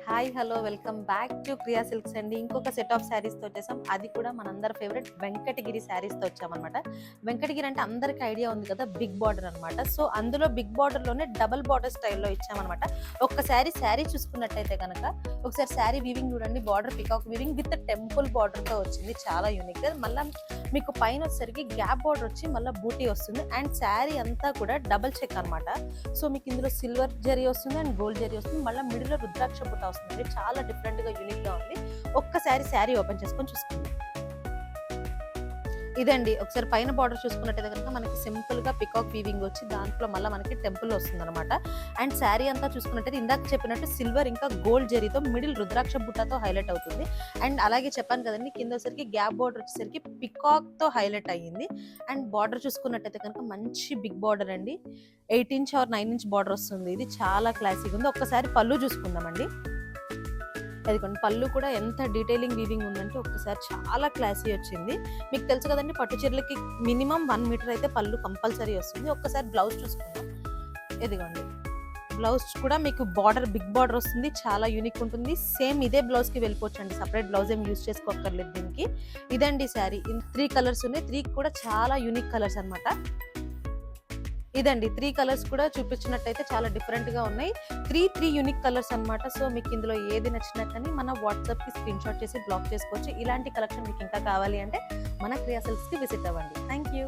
Hi hello welcome back to Priya silks అండి. ఇంకొక set of శారీస్తో వచ్చేసాం. అది కూడా మనందరి ఫేవరెట్ వెంకటగిరి శారీస్తో వచ్చామన్నమాట. వెంకటగిరి అంటే అందరికి ఐడియా ఉంది కదా, బిగ్ బార్డర్ అనమాట. సో అందులో బిగ్ బార్డర్లోనే డబుల్ బార్డర్ స్టైల్లో ఇచ్చామన్నమాట. ఒక్కసారి శారీ చూసుకున్నట్టయితే కనుక ఒకసారి శారీ వీవింగ్ చూడండి. Border peacock weaving with temple బార్డర్తో వచ్చింది, చాలా యూనిక్. మళ్ళీ మీకు పైన వచ్చేసరికి గ్యాప్ బార్డర్ వచ్చి మళ్ళీ బూటీ వస్తుంది. అండ్ శారీ అంతా కూడా డబల్ చెక్ అనమాట. సో మీకు ఇందులో సిల్వర్ జరీ వస్తుంది అండ్ గోల్డ్ జరీ వస్తుంది. మళ్ళీ మిడిల్లో రుద్రాక్ష బుట్ట వస్తుంది. చాలా డిఫరెంట్ గా యూనిక్ గా ఉంది. ఒక్కసారి శారీ ఓపెన్ చేసుకొని చూసుకుందాం. ఇదండి, ఒకసారి పైన బార్డర్ చూసుకున్నట్టయితే కనుక మనకి సింపుల్ గా పికాక్ వీవింగ్ వచ్చి దాంట్లో మళ్ళీ మనకి టెంపుల్ వస్తుంది అనమాట. అండ్ శారీ అంతా చూసుకున్నట్టయితే ఇందాక చెప్పినట్టు సిల్వర్ ఇంకా గోల్డ్ జరీతో మిడిల్ రుద్రాక్ష బుట్టతో హైలైట్ అవుతుంది. అండ్ అలాగే చెప్పాను కదండి, కింద వచ్చేసరికి గ్యాప్ బార్డర్ వచ్చేసరికి పికాక్ తో హైలైట్ అయ్యింది. అండ్ బార్డర్ చూసుకున్నట్టయితే కనుక మంచి బిగ్ బార్డర్ అండి, 8 ఇంచ్ ఆర్ 9 ఇంచ్ బార్డర్ వస్తుంది. ఇది చాలా క్లాసిక్ ఉంది. ఒక్కసారి పళ్ళు చూసుకుందామండి. అదిగోండి, పళ్ళు కూడా ఎంత డీటెయిలింగ్ వీవింగ్ ఉందంటే ఒక్కసారి చాలా క్లాసీ వచ్చింది. మీకు తెలుసు కదండి, పట్టు చీరలకి మినిమం 1 మీటర్ అయితే పళ్ళు కంపల్సరీ వస్తుంది. ఒక్కసారి బ్లౌజ్ చూసుకుందాం. ఇదిగోండి, బ్లౌజ్ కూడా మీకు బార్డర్ బిగ్ బార్డర్ వస్తుంది, చాలా యూనిక్ ఉంటుంది. సేమ్ ఇదే బ్లౌజ్ కి వెళ్ళిపోవచ్చు అండి, సపరేట్ బ్లౌజ్ ఏం యూజ్ చేసుకోక్కర్లేదు దీనికి. ఇదండి శారీ. 3 కలర్స్ ఉన్నాయి. 3 కూడా చాలా యూనిక్ కలర్స్ అనమాట. ఇదండి, 3 కలర్స్ కూడా చూపించినట్టయితే చాలా డిఫరెంట్ గా ఉన్నాయి. 3 యూనిక్ కలర్స్ అనమాట. సో మీకు ఇందులో ఏది నచ్చినా కానీ మన వాట్సాప్ కి స్క్రీన్ షాట్ చేసి బ్లాక్ చేసుకోవచ్చు. ఇలాంటి కలెక్షన్ మీకు ఇంకా కావాలి అంటే మన ప్రియా సిల్క్స్ కి విజిట్ అవ్వండి. Thank you.